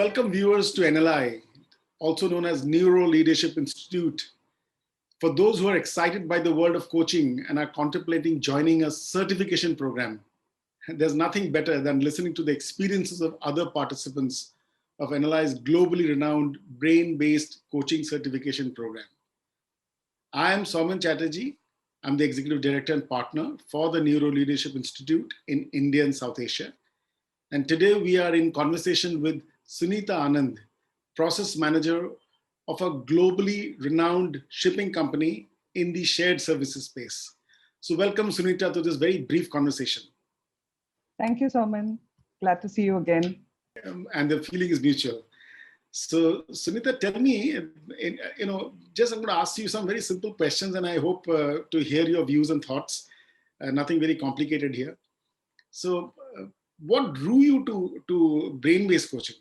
welcome viewers to NLI, also known as NeuroLeadership Institute. For those who are excited by the world of coaching and are contemplating joining a certification program, there's nothing better than listening to the experiences of other participants of NLI's globally renowned brain-based coaching certification program. I am Soumen Chatterjee. I'm the Executive Director and Partner for the NeuroLeadership Institute in India and South Asia. And today we are in conversation with Sunitha Anand, Process Manager of a globally renowned shipping company in the shared services space. So welcome, Sunitha, to this very brief conversation. Thank you, Soumen. Glad to see you again. And the feeling is mutual. So Sunitha, tell me, just I'm going to ask you some very simple questions, and I hope to hear your views and thoughts. Nothing very complicated here. So what drew you to brain-based coaching?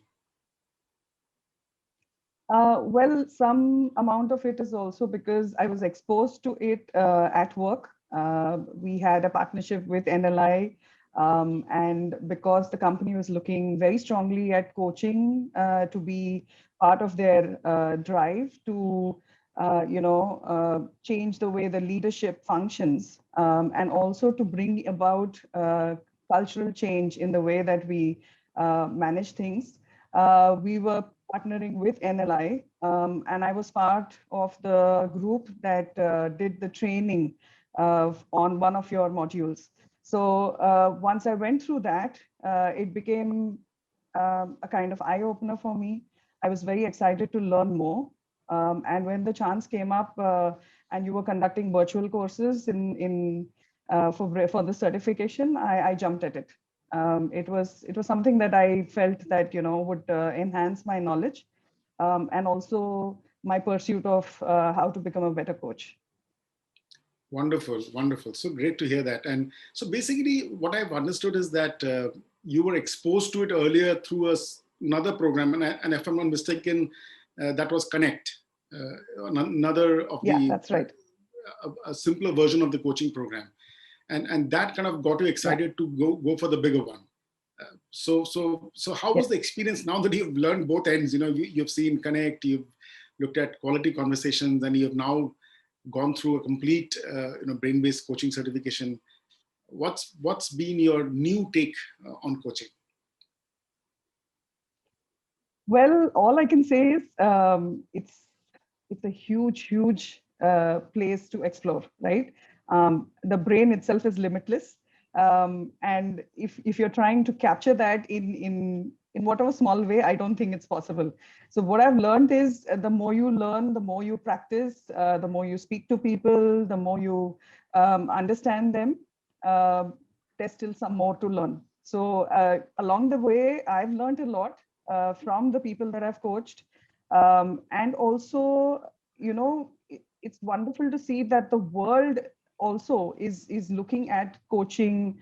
Well, some amount of it is also because I was exposed to it at work. We had a partnership with NLI, and because the company was looking very strongly at coaching to be part of their drive to, change the way the leadership functions, and also to bring about cultural change in the way that we manage things. We were partnering with NLI, and I was part of the group that did the training on one of your modules. So once I went through that, it became a kind of eye-opener for me. I was very excited to learn more. And when the chance came up and you were conducting virtual courses for the certification, I jumped at it. It was something that I felt that would enhance my knowledge and also my pursuit of how to become a better coach. Wonderful, wonderful. So great to hear that. And so basically what I've understood is that you were exposed to it earlier through another program. And if I'm not mistaken, that was Connect, another of that's right. A simpler version of the coaching program. And that kind of got you excited to go for the bigger one. So how was the experience now that you've learned both ends? You've seen Connect, you've looked at quality conversations, and you've now gone through a complete brain-based coaching certification. What's been your new take on coaching? Well, all I can say is it's a huge place to explore, right? The brain itself is limitless, and if you're trying to capture that in whatever small way, I don't think it's possible. So what I've learned is the more you learn, the more you practice, the more you speak to people, the more you understand them, there's still some more to learn. So along the way, I've learned a lot from the people that I've coached, and also, it's wonderful to see that the world also is looking at coaching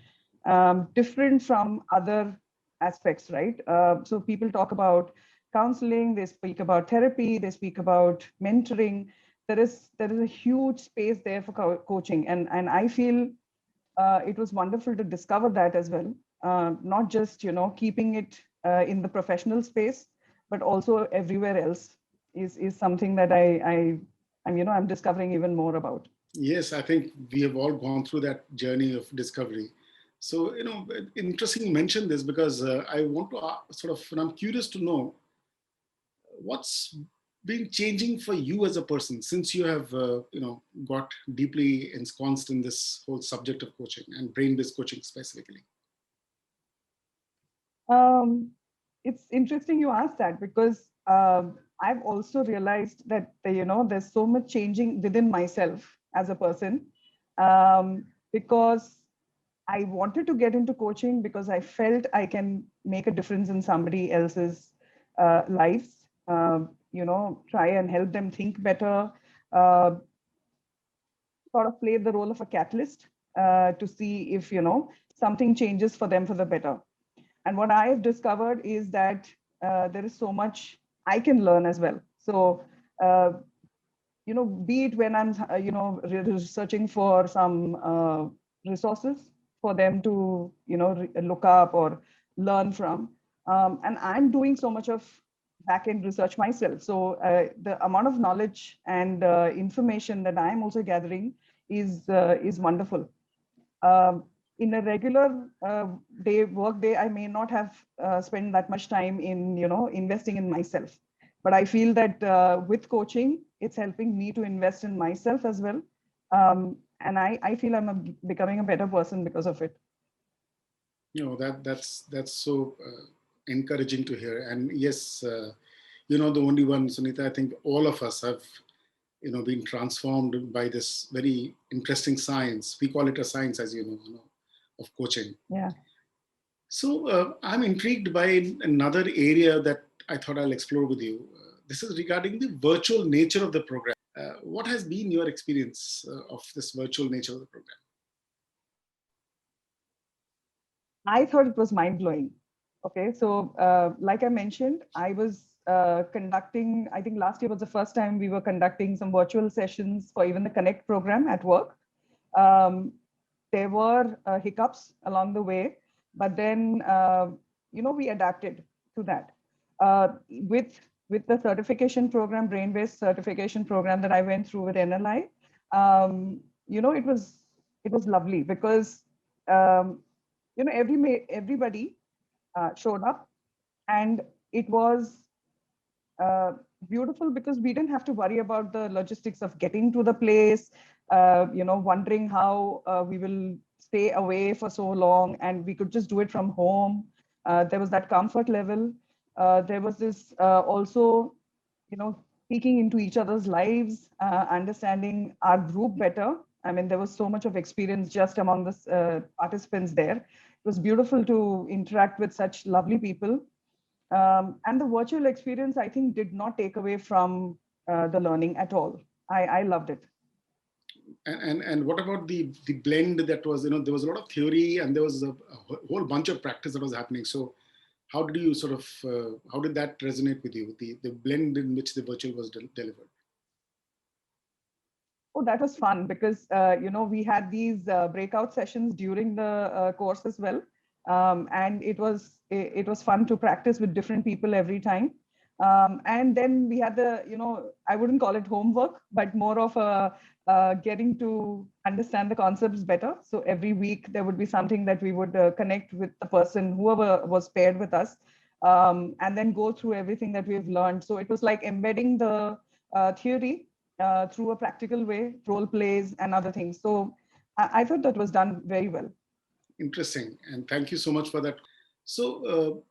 different from other aspects, right? So people talk about counseling, they speak about therapy, they speak about mentoring. There is a huge space there for coaching, and I feel it was wonderful to discover that as well. Not just keeping it in the professional space, but also everywhere else is something that I'm discovering even more about. Yes, I think we have all gone through that journey of discovery. So, interesting you mentioned this because I want to I'm curious to know what's been changing for you as a person since you have, got deeply ensconced in this whole subject of coaching and brain-based coaching specifically. It's interesting you asked that because I've also realized that, there's so much changing within myself as a person, because I wanted to get into coaching because I felt I can make a difference in somebody else's lives, try and help them think better, sort of play the role of a catalyst to see if, something changes for them for the better. And what I have discovered is that there is so much I can learn as well. So, be it when I'm, researching for some resources for them to, look up or learn from. And I'm doing so much of back-end research myself. So the amount of knowledge and information that I'm also gathering is wonderful. In a regular work day, I may not have spent that much time in investing in myself. But I feel that with coaching, it's helping me to invest in myself as well. And I feel becoming a better person because of it. That's so encouraging to hear. And yes, you're not the only one, Sunitha. I think all of us have been transformed by this very interesting science. We call it a science, as you know, of coaching. Yeah. So I'm intrigued by another area that I thought I'll explore with you. This is regarding the virtual nature of the program. What has been your experience of this virtual nature of the program? I thought it was mind-blowing. Okay, so like I mentioned, I was conducting, I think last year was the first time we were conducting some virtual sessions for even the Connect program at work. There were hiccups along the way, but then, we adapted to that. With the certification program, brain-based certification program that I went through with NLI, it was lovely because everybody showed up, and it was beautiful because we didn't have to worry about the logistics of getting to the place, wondering how we will stay away for so long, and we could just do it from home. There was that comfort level. There was this also, peeking into each other's lives, understanding our group better. I mean, there was so much of experience just among the participants there. It was beautiful to interact with such lovely people. And the virtual experience, I think, did not take away from the learning at all. I loved it. And what about the blend that was, there was a lot of theory and there was a whole bunch of practice that was happening. So how did you how did that resonate with you, the blend in which the virtual was delivered? Oh, that was fun because, we had these breakout sessions during the course as well. And it was fun to practice with different people every time. And then we had I wouldn't call it homework, but more of getting to understand the concepts better. So every week there would be something that we would connect with the person, whoever was paired with us, and then go through everything that we've learned. So it was like embedding the theory through a practical way, role plays and other things. So I thought that was done very well. Interesting. And thank you so much for that. So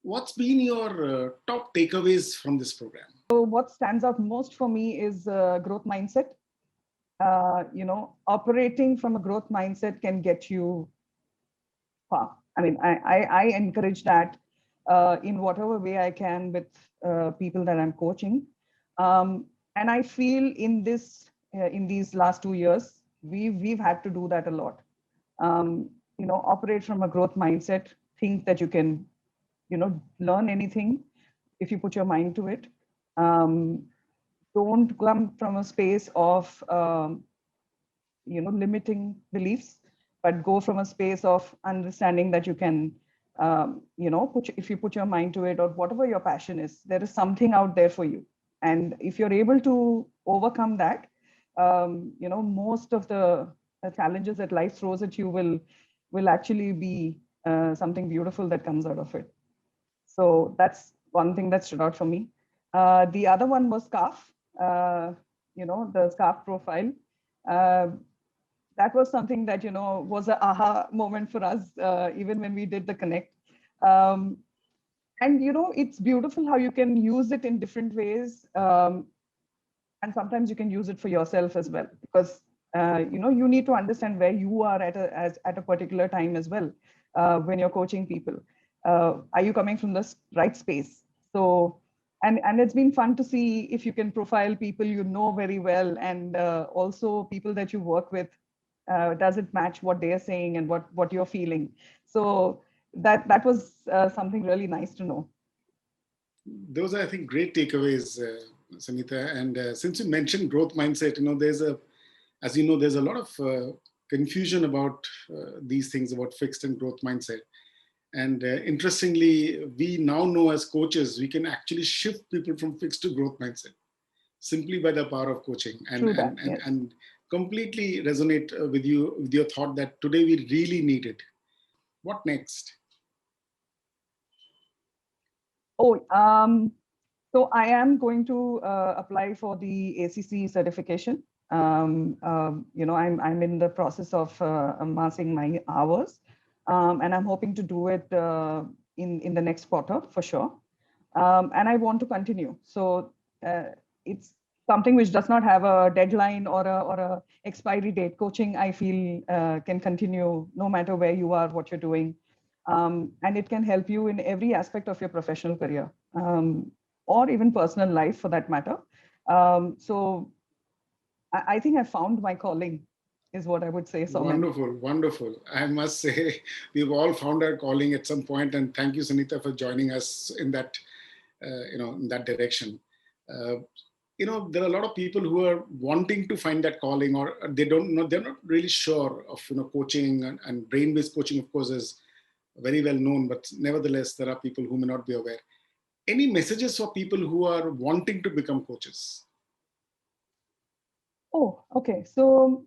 what's been your top takeaways from this program? So what stands out most for me is growth mindset. Operating from a growth mindset can get you far. I mean, I encourage that in whatever way I can with people that I'm coaching. And I feel in these last 2 years, we've had to do that a lot. Operate from a growth mindset, think that you can, learn anything if you put your mind to it. Don't come from a space of, limiting beliefs, but go from a space of understanding that you can, if you put your mind to it, or whatever your passion is, there is something out there for you. And if you're able to overcome that, most of the challenges that life throws at you will actually be something beautiful that comes out of it. So that's one thing that stood out for me. The other one was SCARF, the SCARF profile. That was something that, was an aha moment for us, even when we did the Connect. And, it's beautiful how you can use it in different ways. And sometimes you can use it for yourself as well, because, you need to understand where you are at a particular time as well, when you're coaching people. Are you coming from the right space? So, and it's been fun to see if you can profile people you know very well, and also people that you work with. Does it match what they are saying and what you're feeling? So that was something really nice to know. Those are, I think, great takeaways, Sunitha. And since you mentioned growth mindset, there's a lot of confusion about these things, about fixed and growth mindset. And interestingly, we now know as coaches, we can actually shift people from fixed to growth mindset simply by the power of coaching. True that, yes. And completely resonate with you, with your thought that today we really need it. What next? Oh, so I am going to apply for the ACC certification. I'm in the process of amassing my hours, and I'm hoping to do it in the next quarter for sure. And I want to continue. So it's something which does not have a deadline or a expiry date. Coaching, I feel, can continue no matter where you are, what you're doing. And it can help you in every aspect of your professional career, or even personal life for that matter. So I think I found my calling, is what I would say. So wonderful, wonderful. I must say, we've all found our calling at some point, and thank you, Sunitha, for joining us in that, in that direction. There are a lot of people who are wanting to find that calling, or they don't know, they're not really sure of, coaching, and brain-based coaching, of course, is very well known, but nevertheless, there are people who may not be aware. Any messages for people who are wanting to become coaches? Oh, okay. So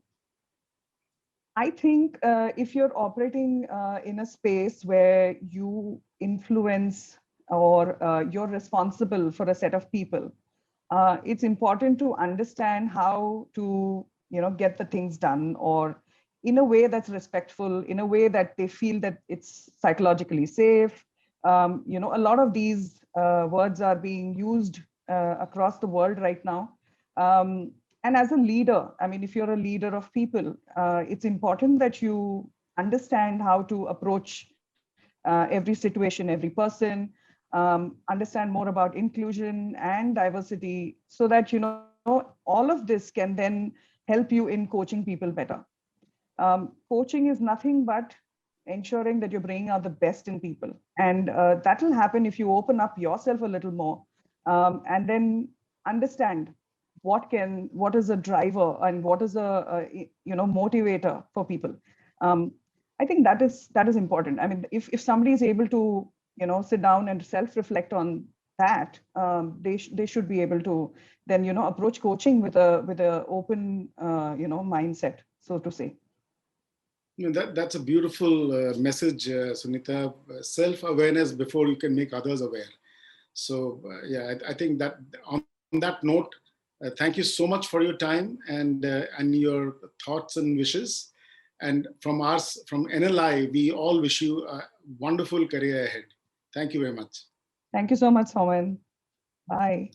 I think if you're operating in a space where you influence or you're responsible for a set of people, it's important to understand how to, get the things done, or in a way that's respectful, in a way that they feel that it's psychologically safe. A lot of these words are being used across the world right now. And as a leader, I mean, if you're a leader of people, it's important that you understand how to approach every situation, every person, understand more about inclusion and diversity, so that, all of this can then help you in coaching people better. Coaching is nothing but ensuring that you're bringing out the best in people. And that will happen if you open up yourself a little more, and then understand what is a driver and what is a motivator for people. I think that is important. I mean, if somebody is able to, sit down and self-reflect on that, they should be able to then, approach coaching with a open, mindset, so to say. That's a beautiful message, Sunitha. Self-awareness before you can make others aware. So I think that on that note, thank you so much for your time and your thoughts and wishes. And from us, from NLI, we all wish you a wonderful career ahead. Thank you very much. Thank you so much, Soman. Bye.